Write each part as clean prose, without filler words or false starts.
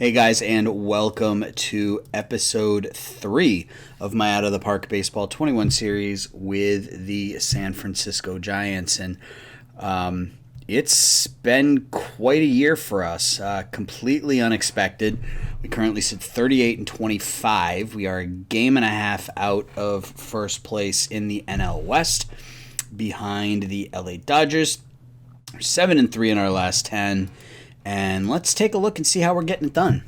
Hey guys, and welcome to episode 3 of my Out of the Park Baseball 21 series with the San Francisco Giants. And it's been quite a year for us, completely unexpected. We currently sit 38-25. We are a game and a half out of first place in the NL West, behind the LA Dodgers. We're 7-3 in our last 10. And let's take a look and see how we're getting it done.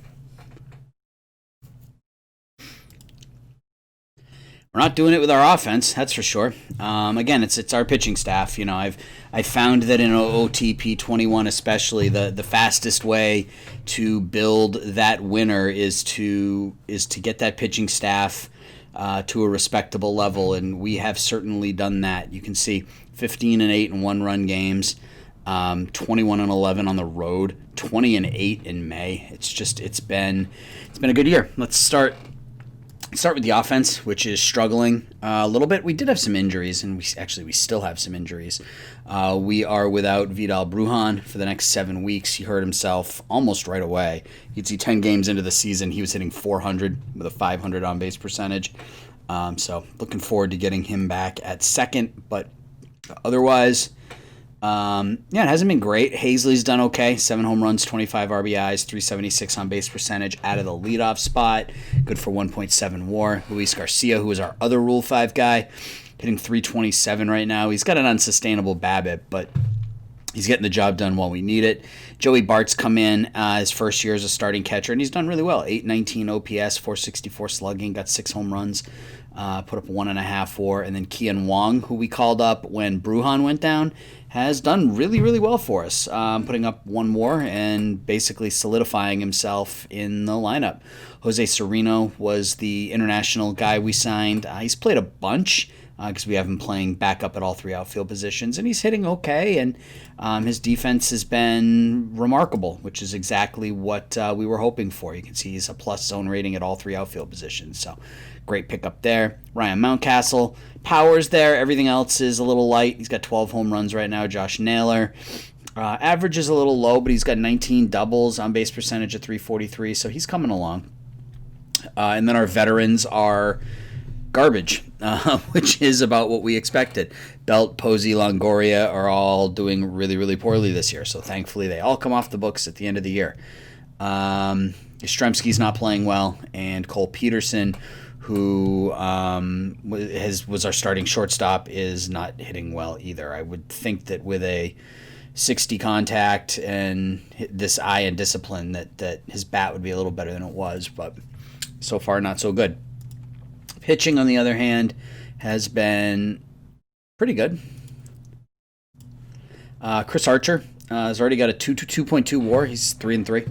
We're not doing it with our offense, that's for sure. Again, it's our pitching staff. You know, I found that in OTP 21 especially, the fastest way to build that winner is to get that pitching staff to a respectable level, and we have certainly done that. You can see 15-8 in one-run games. 21-11 on the road, 20-8 in May. It's been a good year. Let's start with the offense, which is struggling a little bit. We did have some injuries, and we still have some injuries. We are without Vidal Brujan for the next 7 weeks. He hurt himself almost right away. You can see 10 games into the season, he was hitting 400 with a 500 on base percentage. So looking forward to getting him back at second, but otherwise, it hasn't been great. Hazley's done okay. 7 home runs, 25 RBIs, 376 on base percentage out of the leadoff spot. Good for 1.7 WAR. Luis Garcia, who is our other Rule 5 guy, hitting 327 right now. He's got an unsustainable BABIP, but he's getting the job done while we need it. Joey Bart's come in his first year as a starting catcher, and he's done really well. 819 OPS, 464 slugging, got 6 home runs, put up 1.5 WAR. And then Kian Wong, who we called up when Brujan went down, has done really, really well for us, putting up 1 WAR and basically solidifying himself in the lineup. Jose Sereno was the international guy we signed. He's played a bunch because we have him playing backup at all 3 outfield positions, and he's hitting okay, and his defense has been remarkable, which is exactly what we were hoping for. You can see he's a plus zone rating at all 3 outfield positions, so great pickup there. Ryan Mountcastle, power's there. Everything else is a little light. He's got 12 home runs right now. Josh Naylor, average is a little low, but he's got 19 doubles, on base percentage at 343, so he's coming along. And then our veterans are garbage, which is about what we expected. Belt, Posey, Longoria are all doing really, really poorly this year, so thankfully they all come off the books at the end of the year. Yastrzemski's not playing well, and Cole Peterson, who was our starting shortstop, is not hitting well either. I would think that with a 60 contact and this eye and discipline that his bat would be a little better than it was, but so far not so good. Pitching, on the other hand, has been pretty good. Chris Archer has already got a 2.2 WAR. He's 3-3,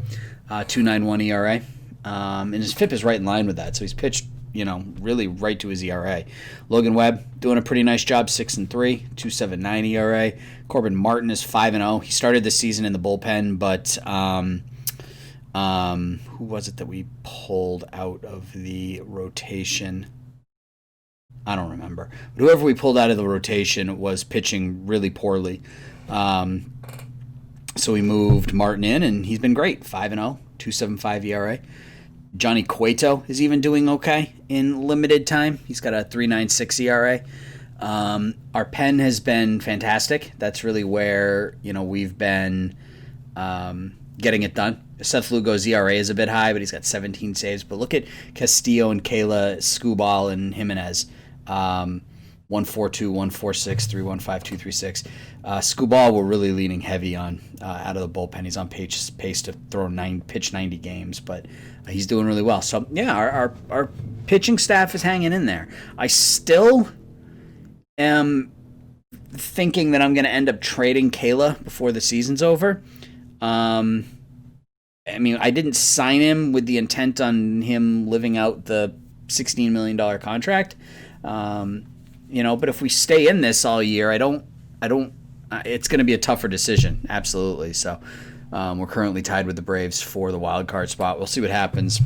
2.91 ERA, and his FIP is right in line with that. So he's pitched, really right to his ERA. Logan Webb doing a pretty nice job, 6-3, 2.79 ERA. Corbin Martin is 5-0. He started this season in the bullpen, but who was it that we pulled out of the rotation? I don't remember. But whoever we pulled out of the rotation was pitching really poorly. So we moved Martin in, and he's been great. 5-0, 2.75 ERA. Johnny Cueto is even doing okay in limited time. He's got a 3.96 ERA. Our pen has been fantastic. That's really where we've been getting it done. Seth Lugo's ERA is a bit high, but he's got 17 saves. But look at Castillo and Kayla, Skubal and Jimenez. 142, 146, 315, 236. Skubal, we're really leaning heavy on out of the bullpen. He's on pace to pitch 90 games, but he's doing really well. So yeah, our pitching staff is hanging in there. I still am thinking that I'm going to end up trading Kayla before the season's over. I didn't sign him with the intent on him living out the $16 million contract. But if we stay in this all year, I don't, it's going to be a tougher decision. Absolutely. So, we're currently tied with the Braves for the wild card spot. We'll see what happens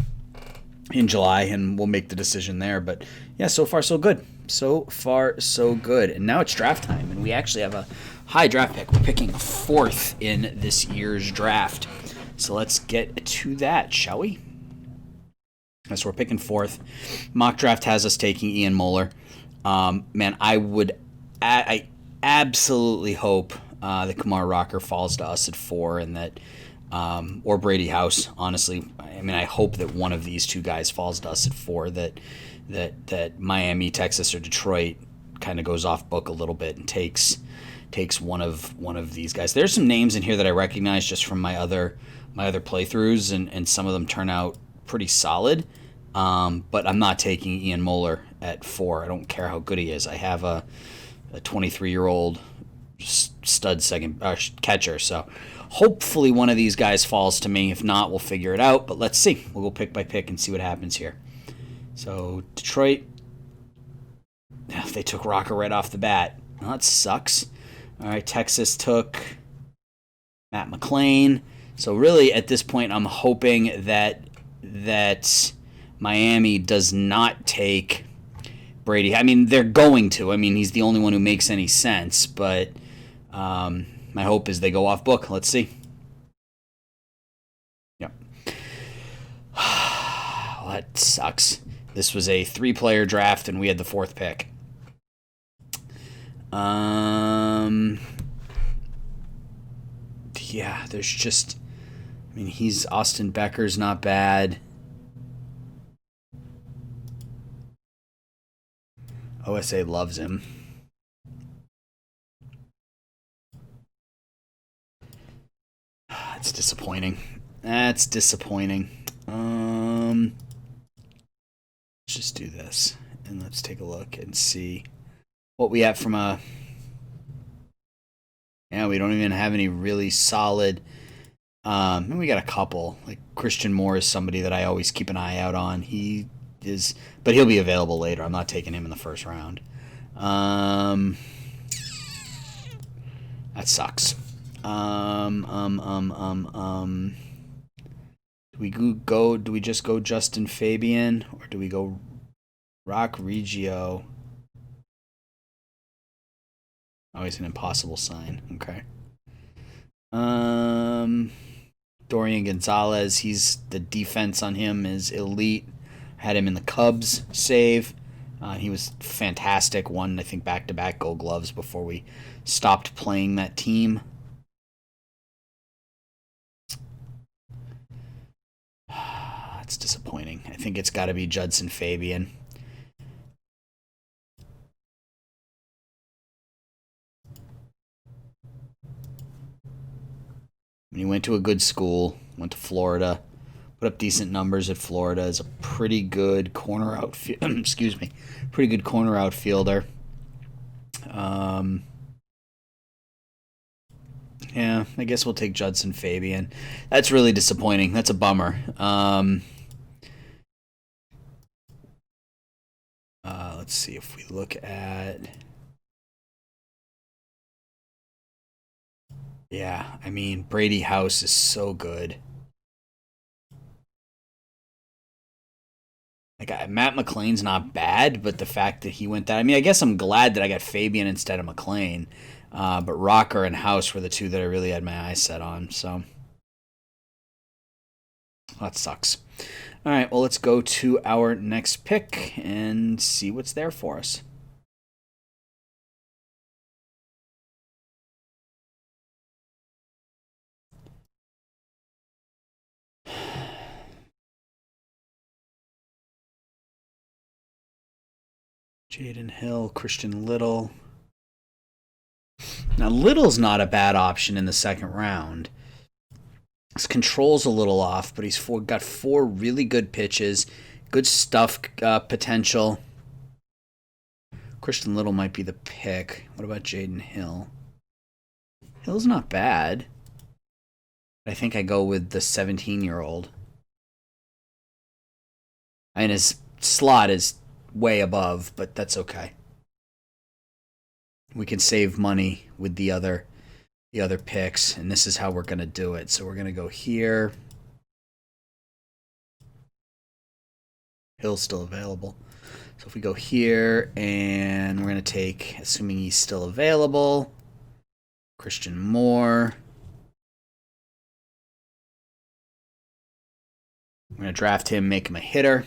in July, and we'll make the decision there. But yeah, so far so good. So far so good. And now it's draft time, and we actually have a high draft pick. We're picking 4th in this year's draft. So let's get to that, shall we? So we're picking fourth. Mock draft has us taking Ian Moeller. Man, I absolutely hope that Kumar Rocker falls to us at 4, and that, or Brady House. Honestly, I mean, I hope that one of these two guys falls to us at 4. That Miami, Texas, or Detroit kind of goes off book a little bit and takes one of these guys. There's some names in here that I recognize just from my other playthroughs, and some of them turn out pretty solid. But I'm not taking Ian Moeller at 4. I don't care how good he is. I have a 23-year-old stud second catcher, so hopefully one of these guys falls to me. If not, we'll figure it out. But let's see. We'll go pick by pick and see what happens here. So Detroit, they took Rocker right off the bat. Well, that sucks. All right, Texas took Matt McLain. So really, at this point, I'm hoping that Miami does not take Brady. I mean, they're going to. I mean, he's the only one who makes any sense. But my hope is they go off book. Let's see. Yep. Well, that sucks. This was a 3-player draft, and we had the 4th pick. Yeah, there's just, I mean, Austin Becker's not bad. OSA loves him. That's disappointing. Let's just do this, and let's take a look and see what we have from a... Yeah, we don't even have any really solid... we got a couple. Like Christian Moore is somebody that I always keep an eye out on. But he'll be available later. I'm not taking him in the first round. That sucks. Do we just go Justin Fabian, or do we go Rock Reggio? Oh, he's an impossible sign. Okay. Dorian Gonzalez, the defense on him is elite. Had him in the Cubs save. He was fantastic. Won, I think, back-to-back Gold Gloves before we stopped playing that team. That's disappointing. I think it's got to be Judson Fabian. He went to a good school, went to Florida, put up decent numbers at Florida, is a pretty good corner pretty good corner outfielder. Yeah, I guess we'll take Judson Fabian. That's really disappointing. That's a bummer. Let's see if we look at... Yeah, I mean, Brady House is so good. Like, Matt McLain's not bad, but the fact that he went that... I mean, I guess I'm glad that I got Fabian instead of McLain. But Rocker and House were the two that I really had my eyes set on, so... That sucks. All right, well, let's go to our next pick and see what's there for us. Jaden Hill, Christian Little. Now, Little's not a bad option in the second round. His control's a little off, but he's got 4 really good pitches, good stuff potential. Christian Little might be the pick. What about Jaden Hill? Hill's not bad. I think I go with the 17-year-old. I mean, his slot is way above, but that's okay. We can save money with the other picks, and this is how we're going to do it. So we're going to go here. Hill's still available. So if we go here, and we're going to take, assuming he's still available, Christian Moore. I'm going to draft him, make him a hitter.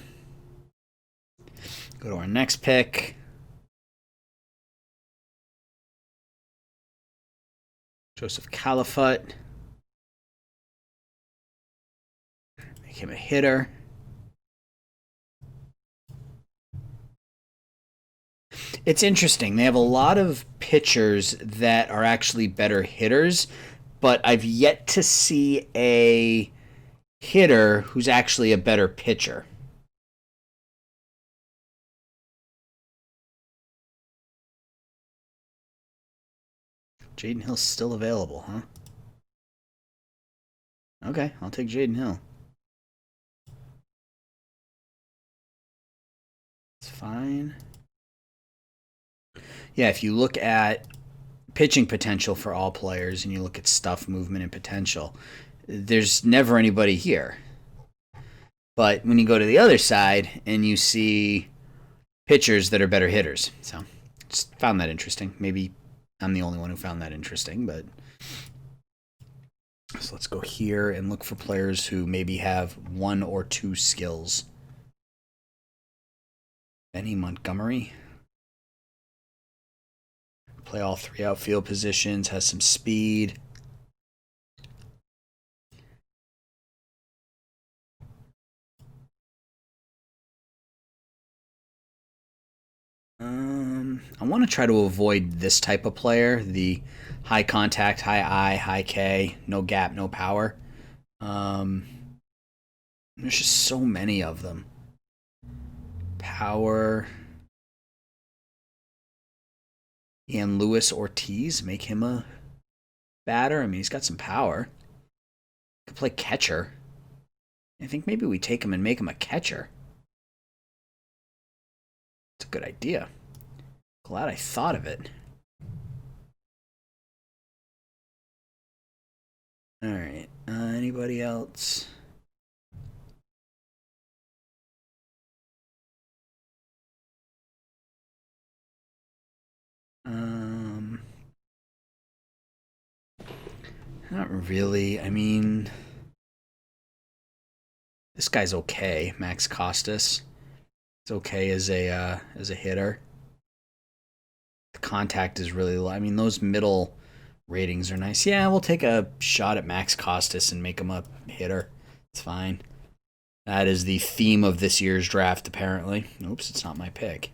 Go to our next pick. Joseph Califut. Make him a hitter. It's interesting. They have a lot of pitchers that are actually better hitters, but I've yet to see a hitter who's actually a better pitcher. Jaden Hill's still available, huh? Okay, I'll take Jaden Hill. It's fine. Yeah, if you look at pitching potential for all players and you look at stuff, movement, and potential, there's never anybody here. But when you go to the other side and you see pitchers that are better hitters. So just found that interesting. Maybe I'm the only one who found that interesting, but so let's go here and look for players who maybe have one or two skills. Benny Montgomery. Play all three outfield positions, has some speed. I want to try to avoid this type of player, the high contact, high I, high K, no gap, no power. There's just so many of them. Power. Ian Luis Ortiz, make him a batter. I mean, he's got some power. Could play catcher. I think maybe we take him and make him a catcher. It's a good idea. Glad I thought of it. All right. Anybody else? Not really. I mean, this guy's okay. Max Costas. It's okay as a hitter. The contact is really low. I mean, those middle ratings are nice. Yeah, we'll take a shot at Max Costas and make him a hitter. It's fine. That is the theme of this year's draft, apparently. Oops, it's not my pick.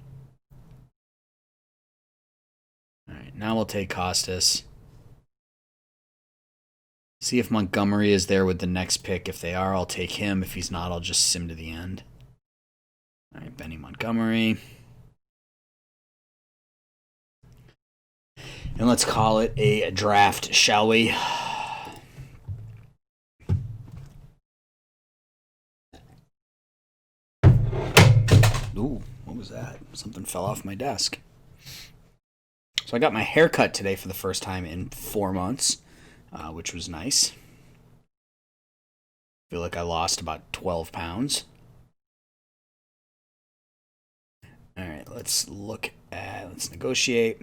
All right, now we'll take Costas. See if Montgomery is there with the next pick. If they are, I'll take him. If he's not, I'll just sim to the end. All right, Benny Montgomery. And let's call it a draft, shall we? Ooh, what was that? Something fell off my desk. So I got my hair cut today for the first time in 4 months, which was nice. I feel like I lost about 12 pounds. All right, let's negotiate.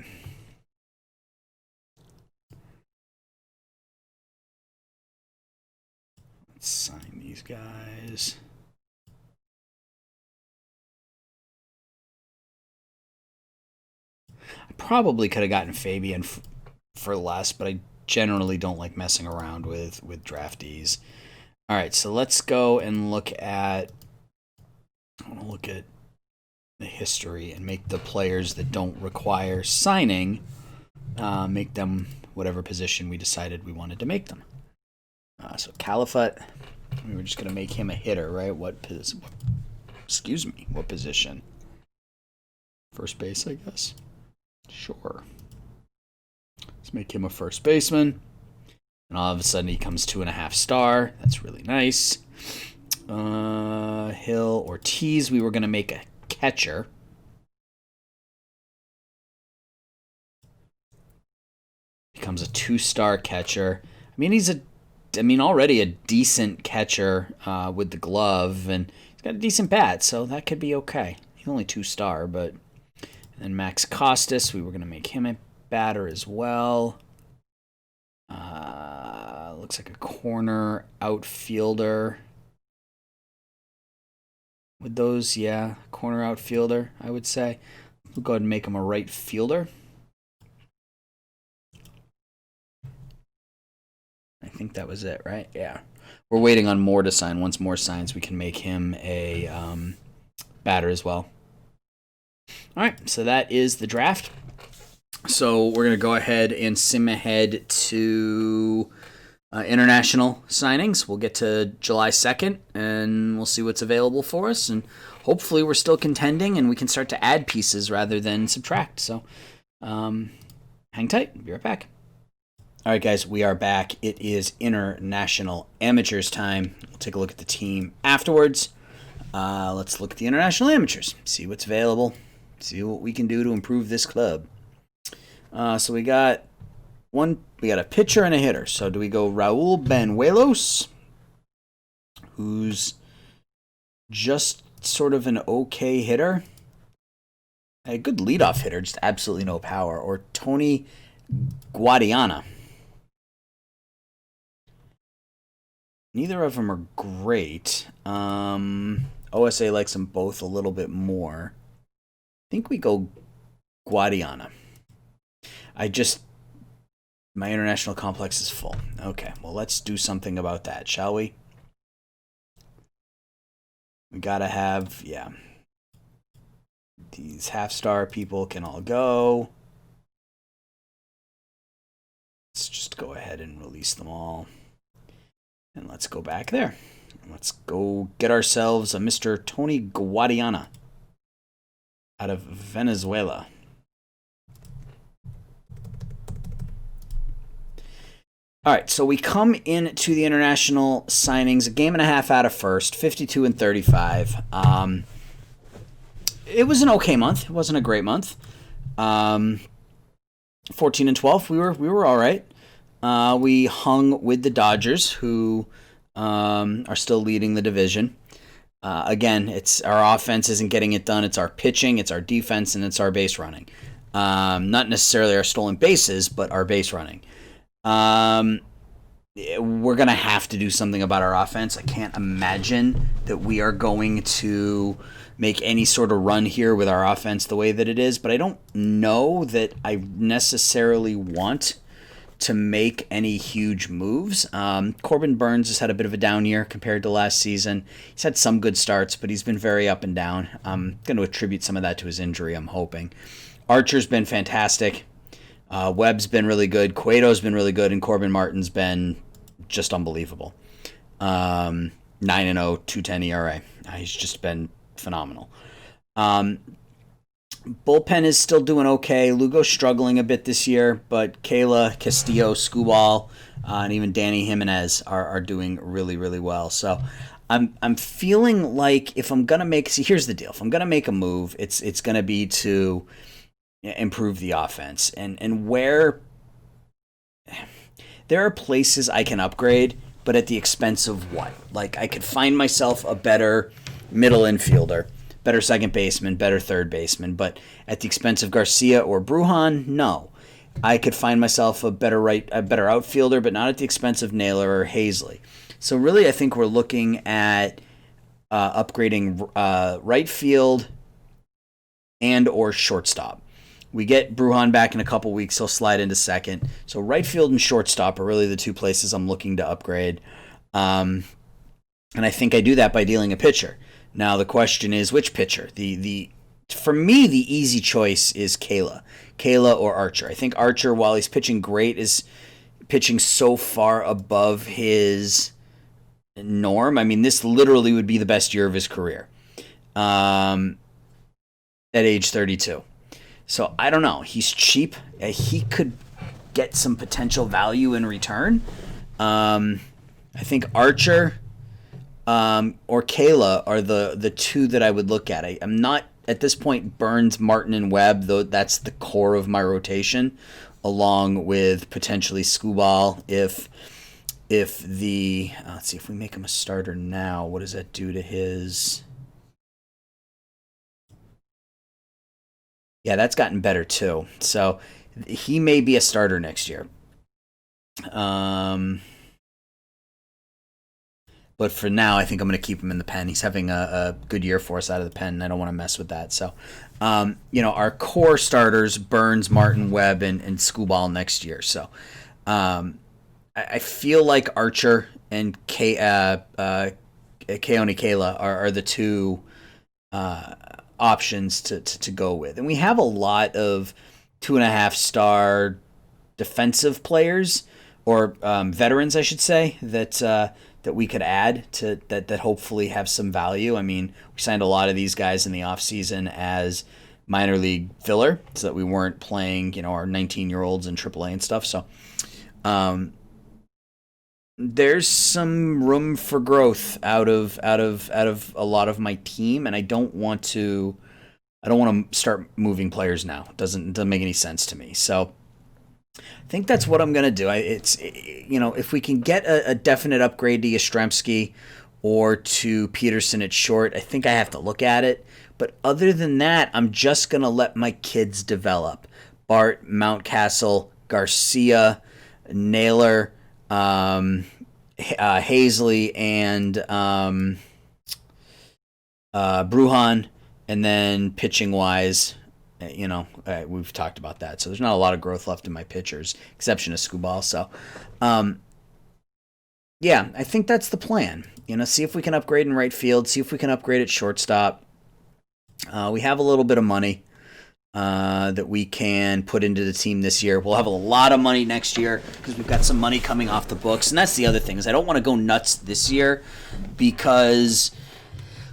Let's sign these guys. I probably could have gotten Fabian for less, but I generally don't like messing around with draftees. All right, so let's go and look at the history and make the players that don't require signing, make them whatever position we decided we wanted to make them. So Califut, we were just going to make him a hitter, right? What position? First base, I guess. Sure. Let's make him a first baseman. And all of a sudden he comes 2.5 star. That's really nice. Hill, Ortiz, we were going to make a catcher. Becomes a 2-star catcher. I mean, he's already a decent catcher with the glove, and he's got a decent bat, so that could be okay. He's only 2-star, but... And then Max Costas, we were going to make him a batter as well. Looks like a corner outfielder. With those, yeah, corner outfielder, I would say. We'll go ahead and make him a right fielder. I think that was it, right? Yeah. We're waiting on Moore to sign. Once Moore signs, we can make him a batter as well. All right, so that is the draft. So we're going to go ahead and sim ahead to international signings. We'll get to July 2nd, and we'll see what's available for us. And hopefully we're still contending, and we can start to add pieces rather than subtract. So hang tight. Be right back. All right, guys, we are back. It is international amateurs time. We'll take a look at the team afterwards. Let's look at the international amateurs, see what's available, see what we can do to improve this club. So we got a pitcher and a hitter. So do we go Raul Banuelos, who's just sort of an okay hitter, a good leadoff hitter, just absolutely no power, or Tony Guadiana? Neither of them are great. OSA likes them both a little bit more. I think we go Guadiana. My international complex is full. Okay, well, let's do something about that, shall we? We gotta have, these half-star people can all go. Let's just go ahead and release them all. And let's go back there. Let's go get ourselves a Mr. Tony Guadiana out of Venezuela. All right, so we come into the international signings, a game and a half out of first, 52 and 35. It was an okay month. It wasn't a great month. 14 and 12. We were all right. We hung with the Dodgers, who are still leading the division. Again, it's our offense isn't getting it done. It's our pitching, it's our defense, and it's our base running. Not necessarily our stolen bases, but our base running. We're going to have to do something about our offense. I can't imagine that we are going to make any sort of run here with our offense the way that it is, but I don't know that I necessarily want to make any huge moves. Corbin Burns has had a bit of a down year compared to last season. He's had some good starts, but he's been very up and down. I'm going to attribute some of that to his injury, I'm hoping. Archer's been fantastic. Webb's been really good. Cueto's been really good, and Corbin Martin's been just unbelievable. 9-0, 2.10 ERA. He's just been phenomenal. Bullpen is still doing okay. Lugo's struggling a bit this year, but Kayla, Castillo, Skubal, and even Danny Jimenez are doing really, really well. So I'm feeling like if I'm gonna here's the deal. If I'm gonna make a move, it's gonna be to improve the offense, and where there are places I can upgrade, but at the expense of what? Like, I could find myself a better middle infielder, better second baseman, better third baseman, but at the expense of Garcia or Brujan, no. I could find myself a better outfielder, but not at the expense of Naylor or Hazley. So really, I think we're looking at upgrading right field and or shortstop. We get Brujan back in a couple weeks. He'll slide into second. So right field and shortstop are really the two places I'm looking to upgrade. And I think I do that by dealing a pitcher. Now the question is, which pitcher? For me, the easy choice is Kayla or Archer. I think Archer, while he's pitching great, is pitching so far above his norm. I mean, this literally would be the best year of his career at age 32. So I don't know. He's cheap. He could get some potential value in return. I think Archer or Kayla are the two that I would look at. I'm not at this point Burns, Martin, and Webb, though that's the core of my rotation, along with potentially Skubal if the let's see if we make him a starter now. What does that do to his? Yeah, that's gotten better too. So he may be a starter next year. But for now, I think I'm going to keep him in the pen. He's having a good year for us out of the pen, and I don't want to mess with that. So, our core starters, Burns, Martin, Webb, and Skubal next year. So I feel like Archer and Keone Kayla are the two options to go with. And we have a lot of 2.5-star defensive players, or veterans, I should say, that we could add to that hopefully have some value. I mean, we signed a lot of these guys in the offseason as minor league filler, so that we weren't playing, our 19-year-olds in AAA and stuff. So there's some room for growth out of a lot of my team, and I don't want to start moving players now. It doesn't make any sense to me. So I think that's what I'm going to do. If we can get a definite upgrade to Yastrzemski or to Peterson at short, I think I have to look at it. But other than that, I'm just going to let my kids develop. Bart, Mountcastle, Garcia, Naylor, Hazley, and Bruhan, and then pitching-wise, we've talked about that. So there's not a lot of growth left in my pitchers, exception of Skubal. So, I think that's the plan. See if we can upgrade in right field, see if we can upgrade at shortstop. We have a little bit of money that we can put into the team this year. We'll have a lot of money next year because we've got some money coming off the books. And that's the other thing, is I don't want to go nuts this year because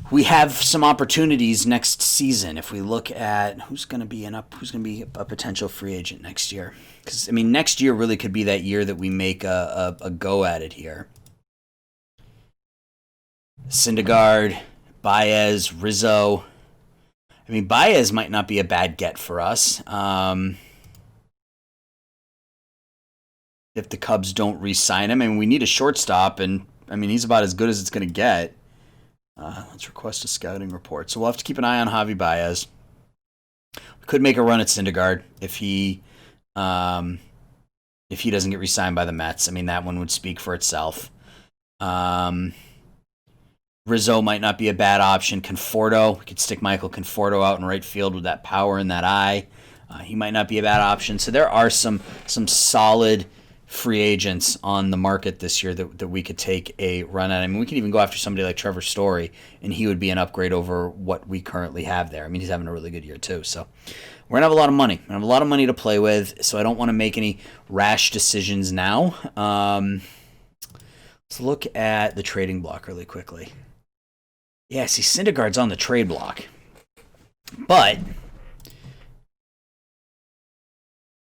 we have some opportunities next season. If we look at who's going to be a potential free agent next year, because next year really could be that year that we make a go at it here. Syndergaard, Baez, Rizzo. Baez might not be a bad get for us. If the Cubs don't re-sign him, we need a shortstop, and he's about as good as it's going to get. Let's request a scouting report. So we'll have to keep an eye on Javi Baez. We could make a run at Syndergaard if he doesn't get re-signed by the Mets. That one would speak for itself. Rizzo might not be a bad option. Conforto, we could stick Michael Conforto out in right field with that power in that eye. He might not be a bad option. So there are some solid free agents on the market this year that we could take a run at. We could even go after somebody like Trevor Story, and he would be an upgrade over what we currently have there. He's having a really good year too. So we're going to have a lot of money. I have a lot of money to play with, so I don't want to make any rash decisions now. Let's look at the trading block really quickly. Yeah, see, Syndergaard's on the trade block. But,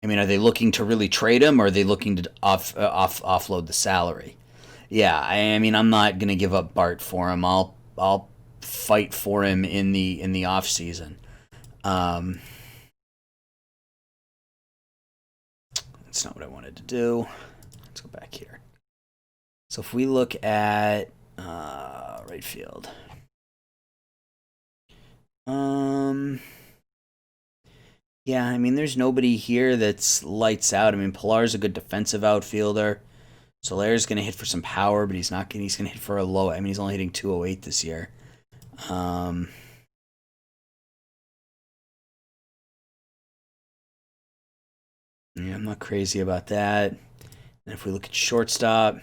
are they looking to really trade him, or are they looking to offload the salary? Yeah, I'm not going to give up Bart for him. I'll fight for him in the off season. That's not what I wanted to do. Let's go back here. So if we look at right field. There's nobody here that's lights out. Pilar's a good defensive outfielder. Solaire's going to hit for some power, but he's going to hit for a low. He's only hitting 208 this year. I'm not crazy about that. And if we look at shortstop,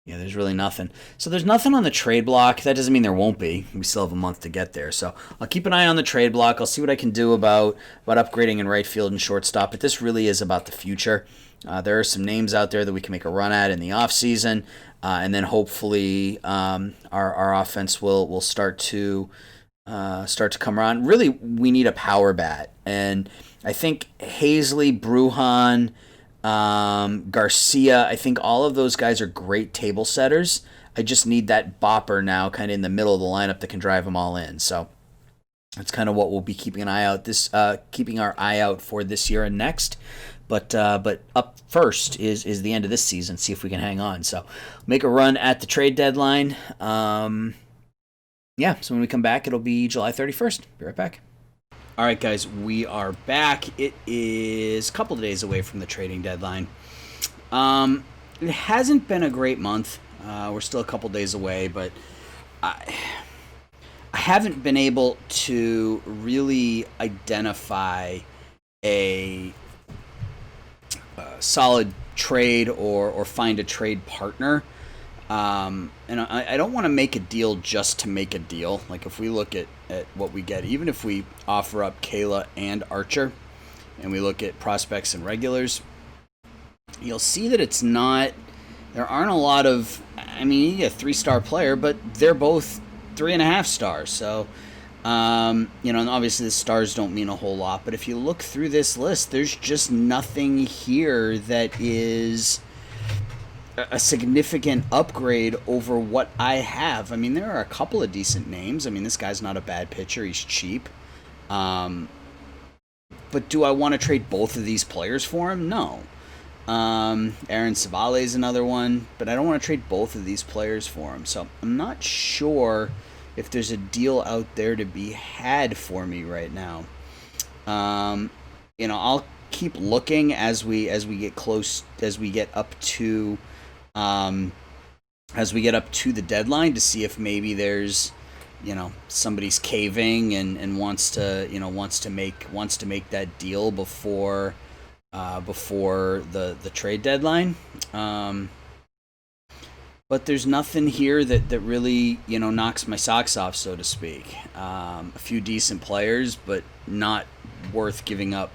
yeah, there's really nothing. So there's nothing on the trade block. That doesn't mean there won't be. We still have a month to get there. So I'll keep an eye on the trade block. I'll see what I can do about upgrading in right field and shortstop. But this really is about the future. There are some names out there that we can make a run at in the offseason. And then hopefully our offense will start to come around. Really, we need a power bat. And I think Hazley, Bruhan, Garcia, I think all of those guys are great table setters. I just need that bopper now kind of in the middle of the lineup that can drive them all in. So that's kind of what we'll be keeping our eye out for this year and next. But up first is the end of this season. See if we can hang on. So make a run at the trade deadline. So when we come back, it'll be July 31st. Be right back. All right, guys, we are back. It is a couple of days away from the trading deadline. It hasn't been a great month. We're still a couple days away, but I, I haven't been able to really identify a solid trade or find a trade partner. And I don't want to make a deal just to make a deal. Like if we look at what we get, even if we offer up Kayla and Archer, and we look at prospects and regulars, you'll see that it's not. There aren't a lot of. I mean, you get a 3-star player, but they're both 3.5 stars. So, and obviously the stars don't mean a whole lot. But if you look through this list, there's just nothing here that is a significant upgrade over what I have. I mean, there are a couple of decent names. I mean, this guy's not a bad pitcher. He's cheap. But do I want to trade both of these players for him? No. Aaron Savale is another one, but I don't want to trade both of these players for him. So I'm not sure if there's a deal out there to be had for me right now. I'll keep looking as we get close, as we get up to the deadline to see if maybe there's somebody's caving and wants to make that deal before the trade deadline. But there's nothing here that really knocks my socks off, so to speak. A few decent players, but not worth giving up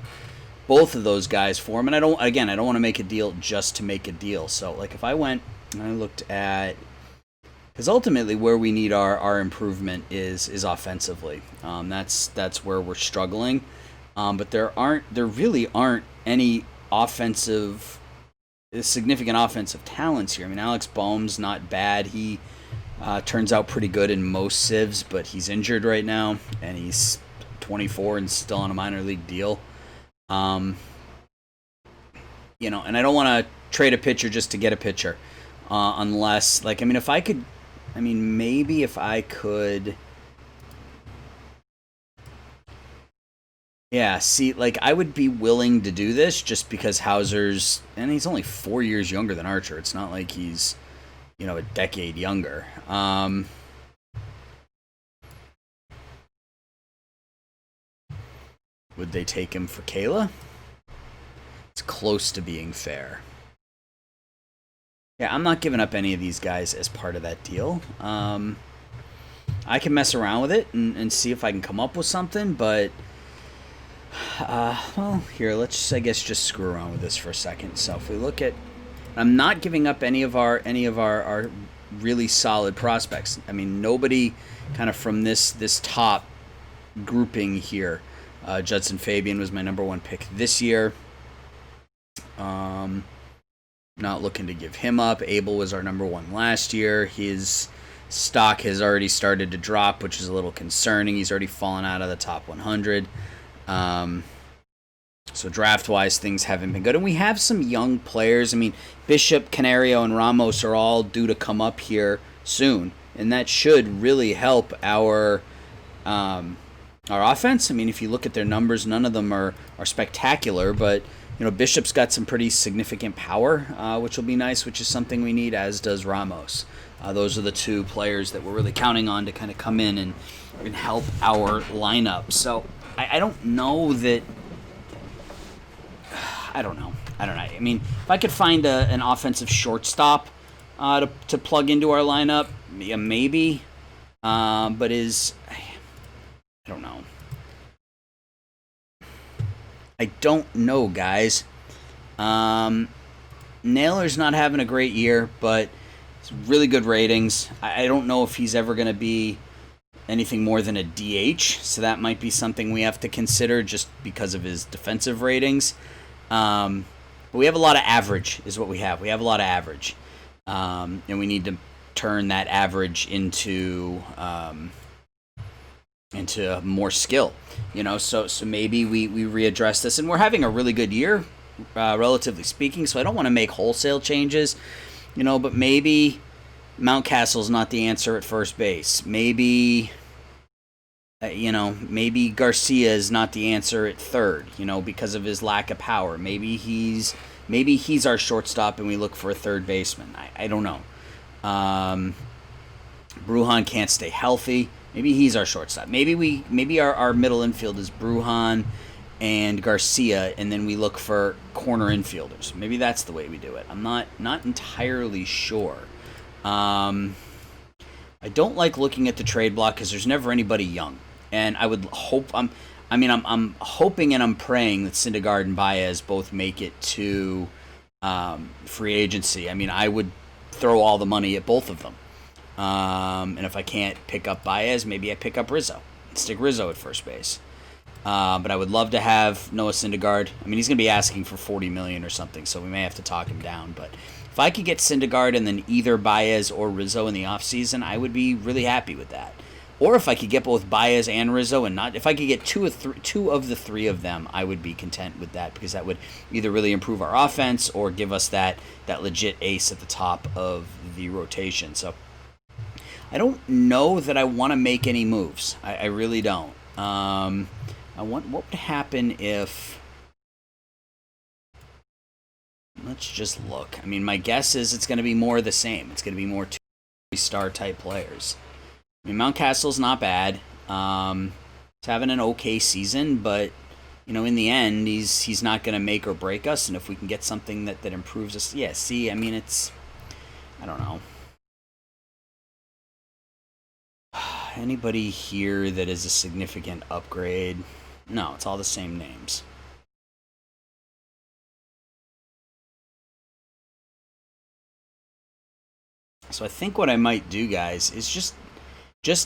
both of those guys for him. And I don't want to make a deal just to make a deal. So like if I went and I looked at, because ultimately where we need our improvement is offensively. That's where we're struggling. But there really aren't any significant offensive talents here. I mean, Alex Boehm's not bad. He turns out pretty good in most civs, but he's injured right now, and he's 24 and still on a minor league deal. And I don't want to trade a pitcher just to get a pitcher, unless, maybe if I could. Yeah, see, I would be willing to do this just because Hauser's, and he's only 4 years younger than Archer. It's not like he's, a decade younger. Would they take him for Kayla? It's close to being fair. Yeah, I'm not giving up any of these guys as part of that deal. I can mess around with it and see if I can come up with something, but here, let's, I guess, just screw around with this for a second. So if we look at, I'm not giving up any of our really solid prospects. I mean, nobody kind of from this top grouping here. Judson Fabian was my number 1 pick this year. Not looking to give him up. Abel was our number 1 last year. His stock has already started to drop, which is a little concerning. He's already fallen out of the top 100. So draft-wise, things haven't been good. And we have some young players. I mean, Bishop, Canario, and Ramos are all due to come up here soon. And that should really help our offense. I mean, if you look at their numbers, none of them are spectacular. But, Bishop's got some pretty significant power, which will be nice, which is something we need, as does Ramos. Those are the 2 players that we're really counting on to kind of come in and help our lineup. So I don't know that. I don't know. I mean, if I could find an offensive shortstop to plug into our lineup, yeah, maybe. But I don't know. I don't know, guys. Naylor's not having a great year, but it's really good ratings. I don't know if he's ever going to be anything more than a DH, so that might be something we have to consider just because of his defensive ratings. But we have a lot of average, is what we have. We have a lot of average, and we need to turn that average into more skill. So maybe we readdress this, and we're having a really good year, relatively speaking. So I don't want to make wholesale changes, but maybe Mountcastle's not the answer at first base. Maybe maybe Garcia is not the answer at third, because of his lack of power. Maybe he's our shortstop and we look for a third baseman. I don't know. Um, Bruhan can't stay healthy. Maybe he's our shortstop. Maybe our middle infield is Bruhan and Garcia, and then we look for corner infielders. Maybe that's the way we do it. I'm not entirely sure. Um, I don't like looking at the trade block because there's never anybody young, and I would hope I'm hoping and I'm praying that Syndergaard and Baez both make it to free agency. I mean, I would throw all the money at both of them. And if I can't pick up Baez, maybe I pick up Rizzo. Stick Rizzo at first base. But I would love to have Noah Syndergaard. I mean, he's going to be asking for $40 million or something, so we may have to talk him down. But if I could get Syndergaard and then either Baez or Rizzo in the offseason, I would be really happy with that. Or if I could get both Baez and Rizzo, and not if I could get two of the three of them, I would be content with that, because that would either really improve our offense or give us that legit ace at the top of the rotation. So I don't know that I want to make any moves. I really don't. What would happen if... Let's just look. I mean, my guess is it's going to be more of the same. It's going to be more 2-star type players. I mean, Mountcastle's not bad. He's having an okay season, but in the end, he's not going to make or break us. And if we can get something that improves us, yeah. See, I mean, I don't know. Anybody here that is a significant upgrade? No, it's all the same names. So I think what I might do, guys, is just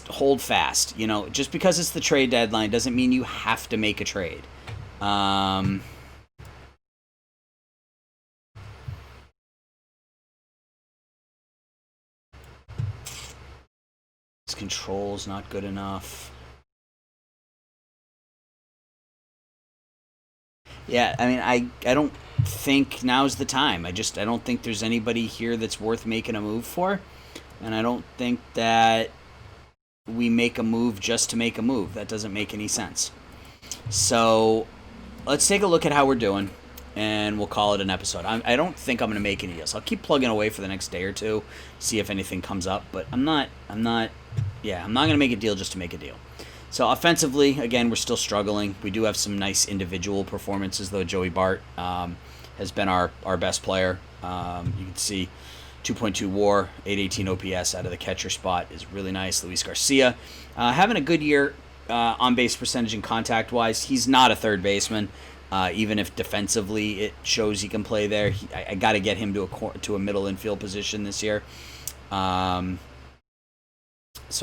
hold fast. Just because it's the trade deadline doesn't mean you have to make a trade. His control's not good enough. Yeah, I mean, I don't think now's the time. I don't think there's anybody here that's worth making a move for, and I don't think that we make a move just to make a move. That doesn't make any sense. So let's take a look at how we're doing, and we'll call it an episode. I don't think I'm going to make any deals. I'll keep plugging away for the next day or two, see if anything comes up, but I'm not going to make a deal just to make a deal. So offensively, again, we're still struggling. We do have some nice individual performances, though. Joey Bart has been our best player. You can see 2.2 WAR, 818 OPS out of the catcher spot is really nice. Luis Garcia having a good year on base percentage and contact wise. He's not a third baseman, even if defensively it shows he can play there. I got to get him to a middle infield position this year. So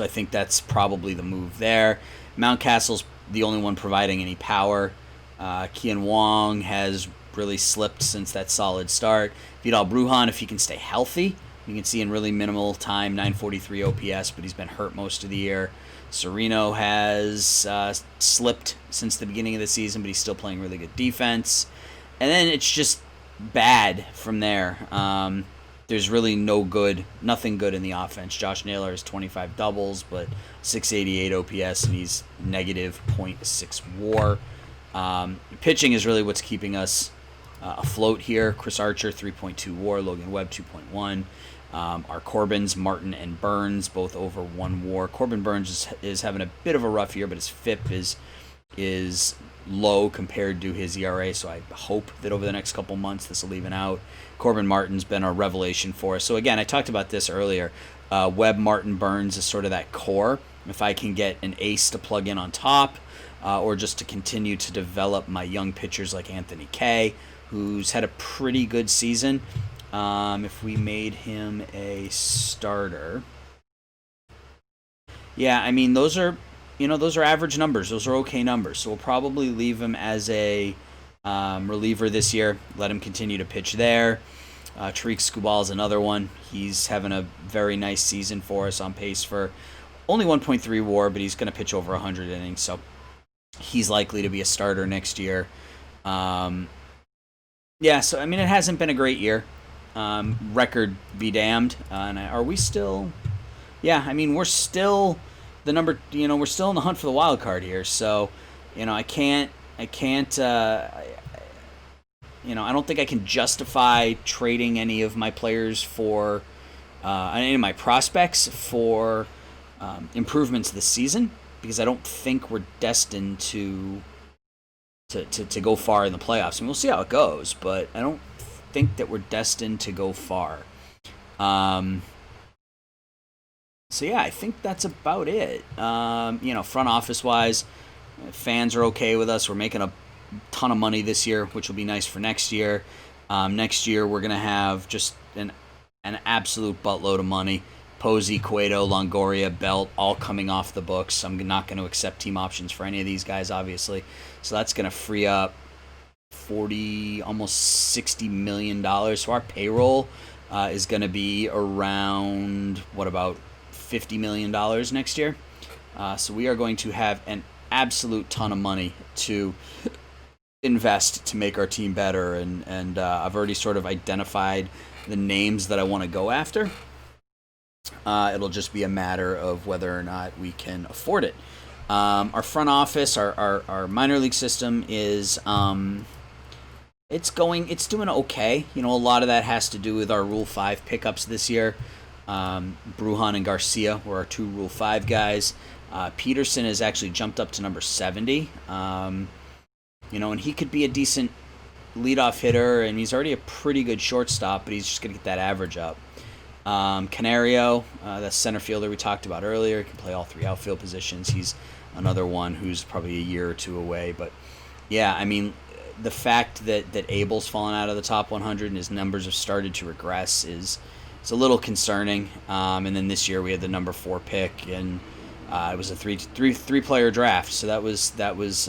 I think that's probably the move there. Mountcastle's the only one providing any power. Kian Wong has really slipped since that solid start. Vidal Brujan, if he can stay healthy, you can see in really minimal time, 943 OPS, but he's been hurt most of the year. Sereno has slipped since the beginning of the season, but he's still playing really good defense. And then it's just bad from there. There's really nothing good in the offense. Josh Naylor has 25 doubles, but 688 OPS, and he's negative .6 WAR. Pitching is really what's keeping us afloat here. Chris Archer, 3.2 WAR. Logan Webb, 2.1. Our Corbins, Martin and Burns, both over 1 WAR. Corbin Burns is having a bit of a rough year, but his FIP is low compared to his ERA, so I hope that over the next couple months this will even out. Corbin Martin's been a revelation for us. So again, I talked about this earlier. Webb, Martin, Burns is sort of that core. If I can get an ace to plug in on top, or just to continue to develop my young pitchers like Anthony Kay, who's had a pretty good season. If we made him a starter, yeah, I mean those are average numbers. Those are okay numbers. So we'll probably leave him as a reliever this year. Let him continue to pitch there. Tariq Skubal is another one. He's having a very nice season for us, on pace for only 1.3 WAR, but he's going to pitch over 100 innings, so he's likely to be a starter next year. So I mean, it hasn't been a great year. Record be damned. Are we still? Yeah, I mean, we're still the number. We're still in the hunt for the wild card here. So, I can't. I don't think I can justify trading any of my players for any of my prospects for improvements this season, because I don't think we're destined to go far in the playoffs. And we'll see how it goes, but I don't think that we're destined to go far. So yeah, I think that's about it. Front office wise, fans are okay with us. We're making a ton of money this year, which will be nice for next year. Next year we're gonna have just an absolute buttload of money. Posey, Cueto, Longoria, Belt, all coming off the books. I'm not going to accept team options for any of these guys, obviously. So that's going to free up almost $60 million. So our payroll is going to be around, about $50 million next year. So we are going to have an absolute ton of money to invest to make our team better. And I've already sort of identified the names that I want to go after. It'll just be a matter of whether or not we can afford it. Our front office, our minor league system is it's doing okay. A lot of that has to do with our Rule 5 pickups this year. Brujan and Garcia were our 2 Rule 5 guys. Peterson has actually jumped up to number 70. And he could be a decent leadoff hitter, and he's already a pretty good shortstop, but he's just going to get that average up. Canario, the center fielder we talked about earlier, can play all 3 outfield positions. He's another one who's probably a year or 2 away. But yeah, I mean, the fact that Abel's fallen out of the top 100 and his numbers have started to regress is a little concerning. And then this year we had the number 4 pick, and it was a three player draft, so that was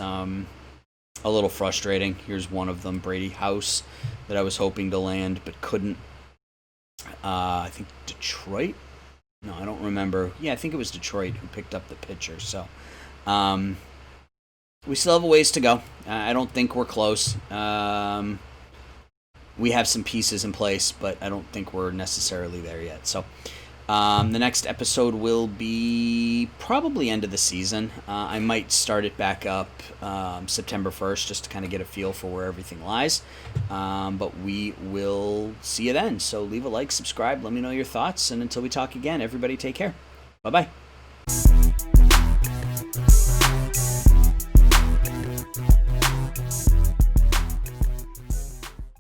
a little frustrating. Here's one of them, Brady House, that I was hoping to land but couldn't. I think Detroit? No, I don't remember. Yeah, I think it was Detroit who picked up the pitcher. So we still have a ways to go. I don't think we're close. We have some pieces in place, but I don't think we're necessarily there yet. So the next episode will be probably end of the season. I might start it back up September 1st just to kind of get a feel for where everything lies. But we will see you then. So leave a like, subscribe, let me know your thoughts, and until we talk again, everybody take care. Bye-bye.